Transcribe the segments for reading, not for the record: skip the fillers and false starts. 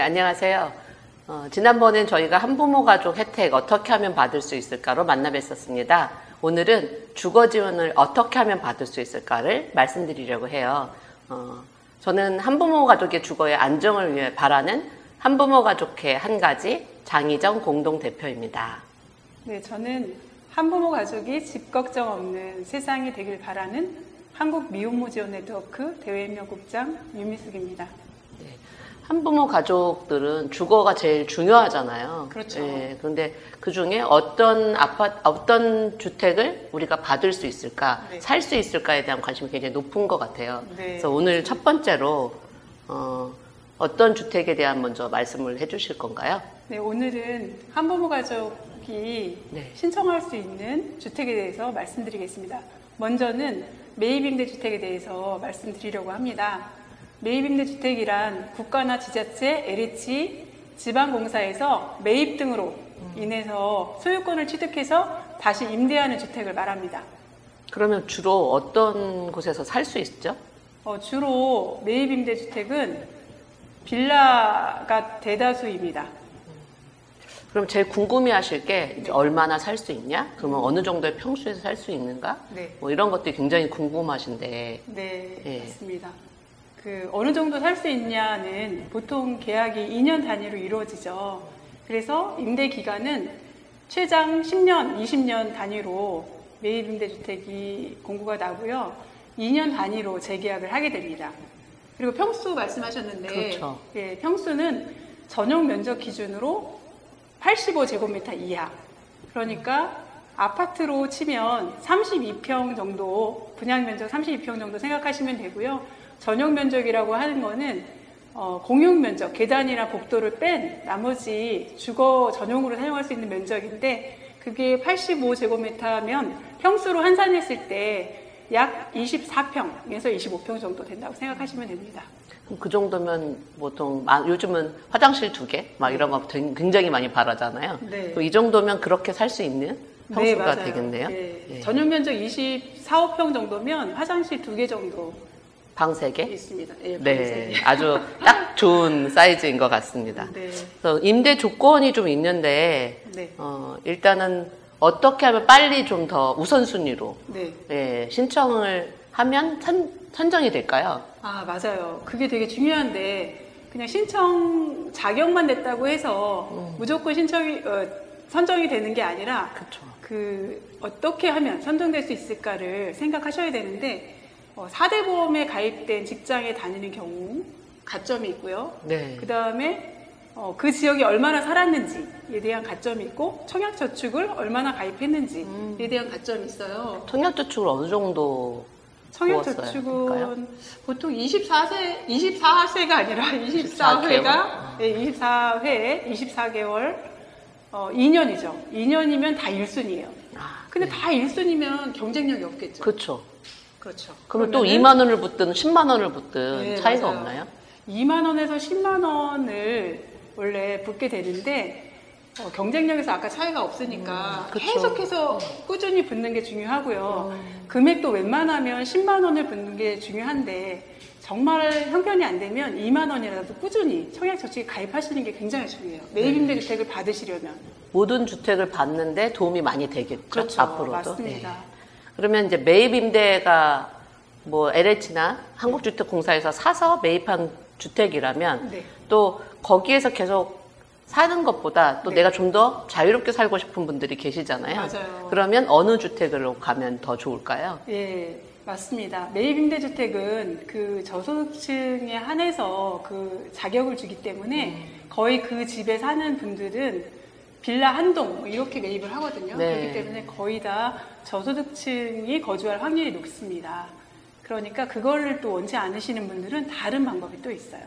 안녕하세요. 지난번엔 저희가 한부모 가족 혜택 어떻게 하면 받을 수 있을까로 만나 뵀었습니다. 오늘은 주거 지원을 어떻게 하면 받을 수 있을까를 말씀드리려고 해요. 저는 한부모 가족의 주거의 안정을 위해 바라는 한부모 가족회 한 가지 장희정 공동대표입니다. 네, 저는 한부모 가족이 집 걱정 없는 세상이 되길 바라는 한국 미혼모 지원 네트워크 대외임명국장 유미숙입니다. 네, 한부모 가족들은 주거가 제일 중요하잖아요. 그렇죠. 네, 그런데 그 중에 어떤 주택을 우리가 받을 수 있을까, 네. 살 수 있을까에 대한 관심이 굉장히 높은 것 같아요. 네. 그래서 오늘 첫 번째로 어떤 주택에 대한 먼저 말씀을 해주실 건가요? 네, 오늘은 한부모 가족이 네. 신청할 수 있는 주택에 대해서 말씀드리겠습니다. 먼저는 매입임대주택에 대해서 말씀드리려고 합니다. 매입임대주택이란 국가나 지자체, LH, 지방공사에서 매입 등으로 인해서 소유권을 취득해서 다시 임대하는 주택을 말합니다. 그러면 주로 어떤 곳에서 살 수 있죠? 주로 매입임대주택은 빌라가 대다수입니다. 그럼 제일 궁금해하실 게 이제 네. 얼마나 살 수 있냐? 그러면 어느 정도의 평수에서 살 수 있는가? 네. 뭐 이런 것들이 굉장히 궁금하신데. 네, 예. 맞습니다. 어느 정도 살 수 있냐는 보통 계약이 2년 단위로 이루어지죠. 그래서 임대 기간은 최장 10년, 20년 단위로 매입 임대주택이 공고가 나고요. 2년 단위로 재계약을 하게 됩니다. 그리고 평수 말씀하셨는데, 그렇죠. 예, 평수는 전용 면적 기준으로 85제곱미터 이하. 그러니까 아파트로 치면 32평 정도, 분양 면적 32평 정도 생각하시면 되고요. 전용 면적이라고 하는 거는 공용 면적, 계단이나 복도를 뺀 나머지 주거 전용으로 사용할 수 있는 면적인데 그게 85제곱미터면 평수로 환산했을 때 약 24평에서 25평 정도 된다고 생각하시면 됩니다. 그럼 그 정도면 보통 요즘은 화장실 2개 막 이런 거 굉장히 많이 바라잖아요. 네. 이 정도면 그렇게 살 수 있는 평수가 맞아요. 되겠네요. 네. 예. 전용 면적 24, 5평 정도면 화장실 2개 정도 방 3개? 있습니다. 예, 방 네, 3개. 아주 딱 좋은 사이즈인 것 같습니다. 네. 그래서 임대 조건이 좀 있는데 네. 일단은 어떻게 하면 빨리 좀 더 우선순위로 네. 예, 신청을 하면 선정이 될까요? 아, 맞아요. 그게 되게 중요한데, 그냥 신청 자격만 냈다고 해서 무조건 선정이 되는 게 아니라, 그렇죠. 어떻게 하면 선정될 수 있을까를 생각하셔야 되는데, 4대 보험에 가입된 직장에 다니는 경우, 가점이 있고요. 네. 그 다음에, 그 지역이 얼마나 살았는지에 대한 가점이 있고, 청약저축을 얼마나 가입했는지에 대한 가점이 있어요. 청약저축을 어느 정도 청약저축은 보통 24세가 아니라 24회가, 네, 24회, 24개월, 2년이죠. 2년이면 다 1순위예요. 근데 다 1순위면 경쟁력이 없겠죠. 그렇죠. 그렇죠. 그러면 또 2만 원을 붙든 10만 원을 붙든 네, 차이가 맞아요. 없나요? 2만 원에서 10만 원을 원래 붙게 되는데, 경쟁력에서 아까 차이가 없으니까 그쵸. 계속해서 꾸준히 붙는 게 중요하고요. 금액도 웬만하면 10만 원을 붙는 게 중요한데 정말 형편이 안 되면 2만 원이라도 꾸준히 청약저축에 가입하시는 게 굉장히 중요해요. 매입임대주택을 받으시려면. 모든 주택을 받는데 도움이 많이 되겠죠. 그렇죠. 앞으로도. 맞습니다. 네. 그러면 이제 매입임대가 뭐 LH나 한국주택공사에서 사서 매입한 주택이라면 네. 또 거기에서 계속 사는 것보다 또 네. 내가 좀 더 자유롭게 살고 싶은 분들이 계시잖아요. 맞아요. 그러면 어느 주택으로 가면 더 좋을까요? 예, 맞습니다. 매입임대주택은 그 저소득층에 한해서 그 자격을 주기 때문에 거의 그 집에 사는 분들은 빌라 한 동 이렇게 매입을 하거든요. 네. 그렇기 때문에 거의 다 저소득층이 거주할 확률이 높습니다. 그러니까 그거를 또 원치 않으시는 분들은 다른 방법이 또 있어요.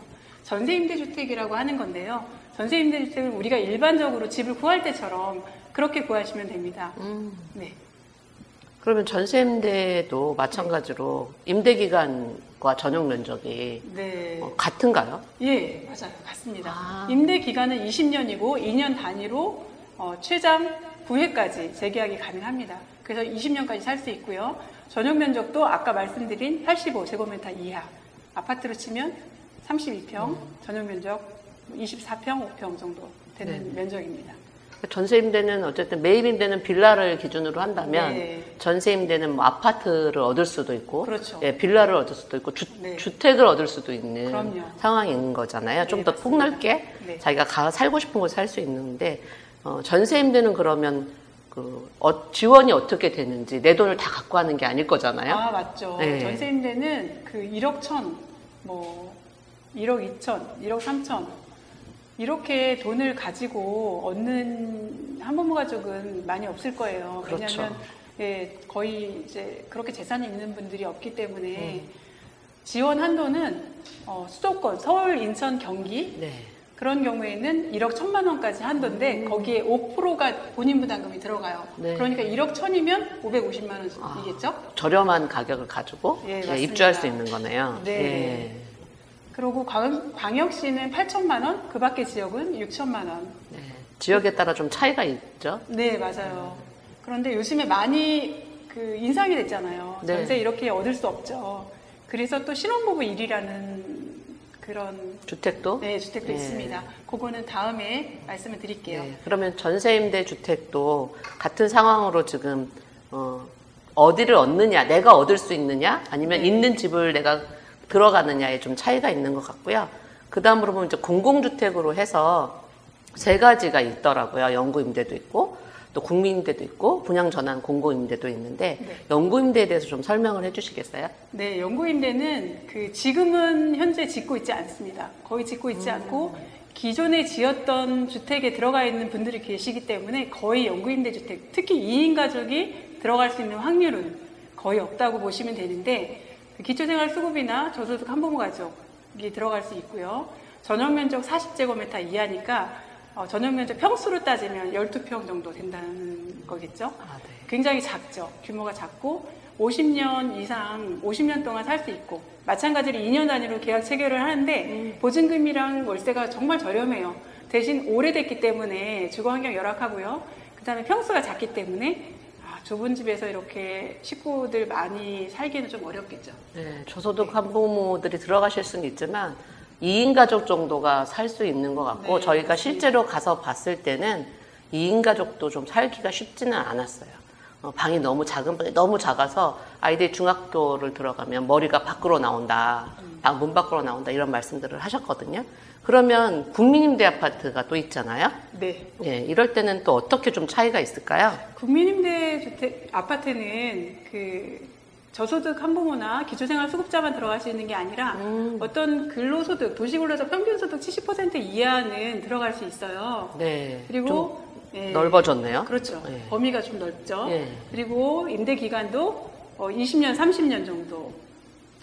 전세임대주택이라고 하는 건데요. 전세임대주택을 우리가 일반적으로 집을 구할 때처럼 그렇게 구하시면 됩니다. 네. 그러면 전세임대도 마찬가지로 임대기간과 전용 면적이 네. 같은가요? 예, 맞아요. 같습니다. 임대 기간은 20년이고 2년 단위로 최장 9회까지 재계약이 가능합니다. 그래서 20년까지 살 수 있고요. 전용 면적도 아까 말씀드린 85제곱미터 이하. 아파트로 치면 32평, 전용 면적 24평, 5평 정도 되는 면적입니다. 전세임대는 어쨌든 매입임대는 빌라를 기준으로 한다면 네. 전세임대는 뭐 아파트를 얻을 수도 있고, 그렇죠. 예, 빌라를 얻을 수도 있고, 네. 주택을 얻을 수도 있는 그럼요. 상황인 거잖아요. 좀 더 네, 폭넓게 네. 자기가 살고 싶은 곳에 살 수 있는데 전세임대는 그러면 지원이 어떻게 되는지 내 돈을 다 갖고 하는 게 아닐 거잖아요. 아, 맞죠. 네. 전세임대는 그 1억 1천, 뭐 1억 2천, 1억 3천 이렇게 돈을 가지고 얻는 한부모 가족은 많이 없을 거예요. 그렇죠. 왜냐하면 예, 거의 이제 그렇게 재산이 있는 분들이 없기 때문에 지원 한도는 수도권, 서울, 인천, 경기 네. 그런 경우에는 1억 1천만 원까지 한도인데 거기에 5%가 본인 부담금이 들어가요. 네. 그러니까 1억 1천이면 550만 원이겠죠? 저렴한 가격을 가지고 예, 예, 맞습니다. 입주할 수 있는 거네요. 네. 예. 그리고 광역시는 8천만 원, 그 밖의 지역은 6천만 원. 네. 지역에 따라 좀 차이가 있죠. 네, 맞아요. 그런데 요즘에 많이 그 인상이 됐잖아요. 네. 전세 이렇게 얻을 수 없죠. 그래서 또 신혼부부 1이라는 그런 주택도? 네, 주택도 네. 있습니다. 그거는 다음에 말씀을 드릴게요. 네. 그러면 전세임대 주택도 같은 상황으로 지금 어디를 얻느냐, 내가 얻을 수 있느냐, 아니면 네. 있는 집을 내가 들어가느냐에 좀 차이가 있는 것 같고요. 그 다음으로 보면 이제 공공주택으로 해서 세 가지가 있더라고요. 영구임대도 있고, 또 국민임대도 있고, 분양전환 공공임대도 있는데, 네. 영구임대에 대해서 좀 설명을 해주시겠어요? 네, 영구임대는 그 지금은 현재 짓고 있지 않습니다. 거의 짓고 있지 않고 기존에 지었던 주택에 들어가 있는 분들이 계시기 때문에 거의 영구임대 주택, 특히 2인 가족이 들어갈 수 있는 확률은 거의 없다고 보시면 되는데 기초생활수급이나 저소득 한부모 가족이 들어갈 수 있고요. 전용면적 40제곱미터 이하니까 전용면적 평수로 따지면 12평 정도 된다는 거겠죠. 아, 네. 굉장히 작죠. 규모가 작고 50년 이상, 50년 동안 살 수 있고 마찬가지로 2년 단위로 계약 체결을 하는데 보증금이랑 월세가 정말 저렴해요. 대신 오래됐기 때문에 주거 환경 열악하고요. 그 다음에 평수가 작기 때문에 좁은 집에서 이렇게 식구들 많이 살기는 좀 어렵겠죠. 네, 저소득 한부모들이 들어가실 수는 있지만 2인 가족 정도가 살 수 있는 것 같고 네, 저희가 맞습니다. 실제로 가서 봤을 때는 2인 가족도 좀 살기가 쉽지는 않았어요. 방이 너무 너무 작아서 아이들이 중학교를 들어가면 머리가 밖으로 나온다, 문 밖으로 나온다 이런 말씀들을 하셨거든요. 그러면 국민임대 아파트가 또 있잖아요. 네. 예, 이럴 때는 또 어떻게 좀 차이가 있을까요? 국민임대 주택 아파트는 그 저소득 한부모나 기초생활수급자만 들어갈 수 있는 게 아니라 어떤 근로소득, 도시근로자 평균소득 70% 이하는 들어갈 수 있어요. 네. 그리고 좀 넓어졌네요. 그렇죠. 예. 범위가 좀 넓죠. 예. 그리고 임대 기간도 20년, 30년 정도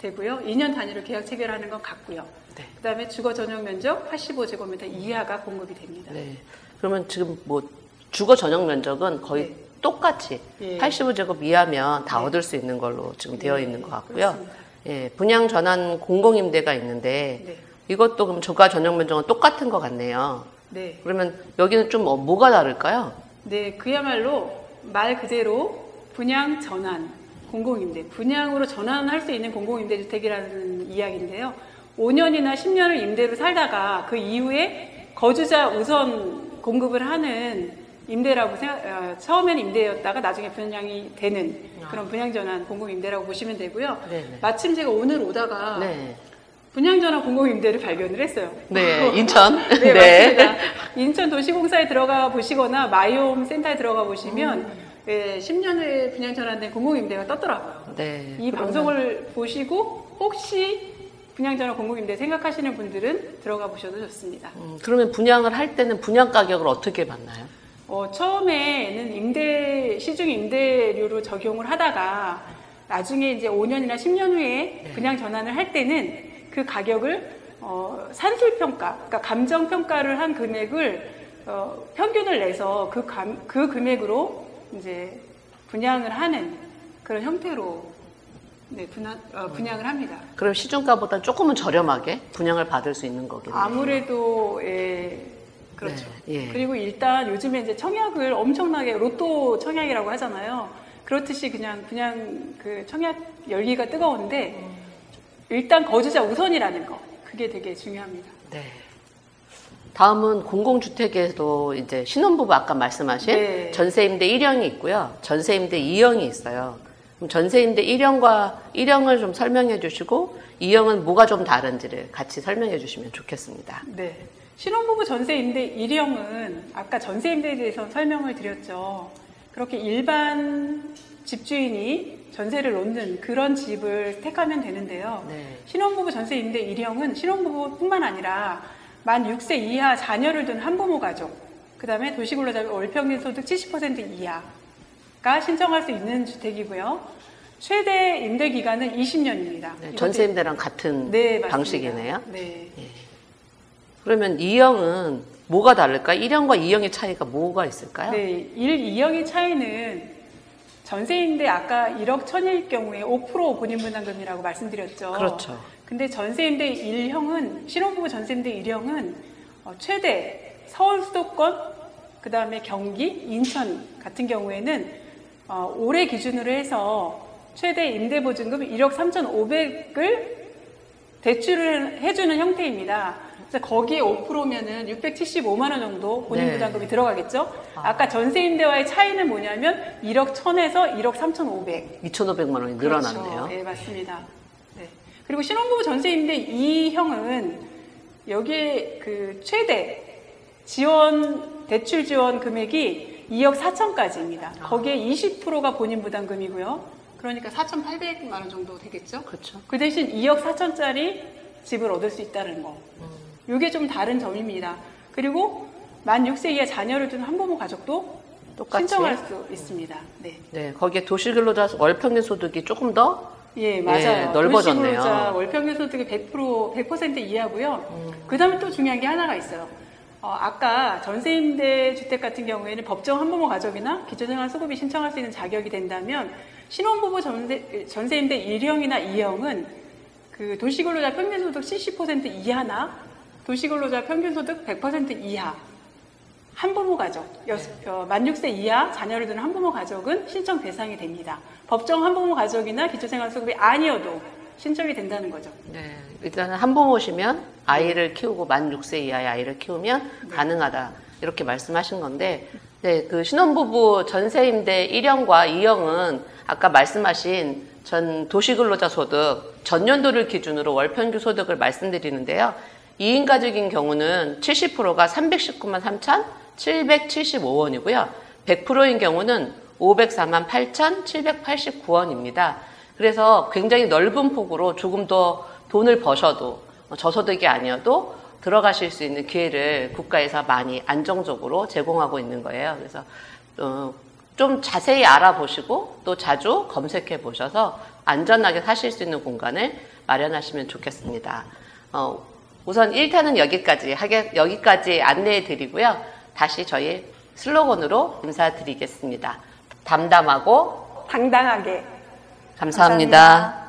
되고요. 2년 단위로 계약 체결하는 건 같고요. 네. 그다음에 주거 전용 면적 85제곱미터 이하가 공급이 됩니다. 네. 그러면 지금 뭐 주거 전용 면적은 거의 네. 똑같이 예. 85제곱 이하면 다 네. 얻을 수 있는 걸로 지금 되어 있는 것 같고요. 그렇습니다. 예, 분양 전환 공공임대가 있는데 네. 이것도 그럼 주거 전용 면적은 똑같은 것 같네요. 네. 그러면 여기는 좀 뭐가 다를까요? 네, 그야말로 말 그대로 분양 전환 공공임대, 분양으로 전환할 수 있는 공공임대주택이라는 이야기인데요. 5년이나 10년을 임대로 살다가 그 이후에 거주자 우선 공급을 하는 임대라고 처음에는 임대였다가 나중에 분양이 되는 그런 분양전환 공공임대라고 보시면 되고요. 네네. 마침 제가 오늘 오다가 네. 분양전환 공공임대를 발견을 했어요. 네, 인천. 네, 맞습니다. 인천 도시공사에 들어가 보시거나 마이홈 센터에 들어가 보시면 10년 후에 분양전환된 공공임대가 떴더라고요. 네. 이 방송을 보시고 혹시 분양전환 공공임대 생각하시는 분들은 들어가 보셔도 좋습니다. 그러면 분양을 할 때는 분양 가격을 어떻게 받나요? 처음에는 시중 임대료로 적용을 하다가 나중에 이제 5년이나 10년 후에 분양 전환을 할 때는 그 가격을 산술평가, 그러니까 감정평가를 한 금액을 평균을 내서 그 금액으로 이제 분양을 하는 그런 형태로 분양을 합니다. 그럼 시중가보다 조금은 저렴하게 분양을 받을 수 있는 거겠네요. 아무래도 그렇죠. 네, 예. 그리고 일단 요즘에 이제 청약을 엄청나게 로또 청약이라고 하잖아요. 그렇듯이 그냥 그 청약 열기가 뜨거운데 일단 거주자 우선이라는 거 그게 되게 중요합니다. 네. 다음은 공공주택에도 이제 신혼부부 아까 말씀하신 네. 전세임대 1형이 있고요. 전세임대 2형이 있어요. 그럼 전세임대 1형을 좀 설명해 주시고 2형은 뭐가 좀 다른지를 같이 설명해 주시면 좋겠습니다. 네. 신혼부부 전세임대 1형은 아까 전세임대에 대해서 설명을 드렸죠. 그렇게 일반 집주인이 전세를 놓는 그런 집을 택하면 되는데요. 네. 신혼부부 전세임대 1형은 신혼부부뿐만 아니라 만 6세 이하 자녀를 둔 한부모 가족, 그 다음에 도시근로자 월평균 소득 70% 이하가 신청할 수 있는 주택이고요. 최대 임대 기간은 20년입니다. 네, 전세임대랑 같은 네, 맞습니다. 방식이네요. 네. 그러면 2형은 뭐가 다를까? 1형과 2형의 차이가 뭐가 있을까요? 네, 1, 2형의 차이는 전세임대 아까 1억 1000일 경우에 5% 본인분담금이라고 말씀드렸죠. 그렇죠. 근데 전세임대 1형은, 신혼부부 전세임대 1형은 최대 서울 수도권, 그 다음에 경기, 인천 같은 경우에는 올해 기준으로 해서 최대 임대보증금 1억 3,500을 대출을 해주는 형태입니다. 그래서 거기에 5%면은 675만 원 정도 본인부담금이 들어가겠죠. 아까 전세임대와의 차이는 뭐냐면 1억 1000에서 1억 3,500. 2,500만 원이 늘어났네요. 그렇죠. 네, 맞습니다. 네. 그리고 신혼부부 전세임대 2형은 여기에 그 최대 대출 지원 금액이 2억 4천까지입니다. 거기에 20%가 본인 부담금이고요. 그러니까 4,800만 원 정도 되겠죠? 그렇죠. 그 대신 2억 4천짜리 집을 얻을 수 있다는 거. 이게 좀 다른 점입니다. 그리고 만 6세 이하 자녀를 둔 한부모 가족도 똑같이 신청할 수 있습니다. 네. 네, 거기에 도시근로자 월평균 소득이 조금 더 예, 맞아요. 넓어졌네요. 도시근로자 월평균 소득이 100% 이하고요. 그 다음에 또 중요한 게 하나가 있어요. 아까 전세임대 주택 같은 경우에는 법정 한부모 가족이나 기초생활수급이 신청할 수 있는 자격이 된다면 신혼부부 전세임대 1형이나 2형은 그 도시근로자 평균소득 70% 이하나 도시근로자 평균소득 100% 이하 한부모 가족, 만 6세 이하 자녀를 두는 한부모 가족은 신청 대상이 됩니다. 법정 한부모 가족이나 기초생활수급이 아니어도 신청이 된다는 거죠. 네, 일단은 한부모시면 아이를 키우고 만 6세 이하의 아이를 키우면 가능하다 이렇게 말씀하신 건데, 네, 그 신혼부부 전세임대 1형과 2형은 아까 말씀하신 전 도시근로자 소득 전년도를 기준으로 월평균 소득을 말씀드리는데요. 2인 가족인 경우는 70%가 319만 3,775원이고요. 100%인 경우는 504만 8,789원입니다. 그래서 굉장히 넓은 폭으로 조금 더 돈을 버셔도 저소득이 아니어도 들어가실 수 있는 기회를 국가에서 많이 안정적으로 제공하고 있는 거예요. 그래서 좀 자세히 알아보시고 또 자주 검색해 보셔서 안전하게 사실 수 있는 공간을 마련하시면 좋겠습니다. 우선 1탄은 여기까지 안내해 드리고요. 다시 저희 슬로건으로 인사드리겠습니다. 담담하고 당당하게. 감사합니다.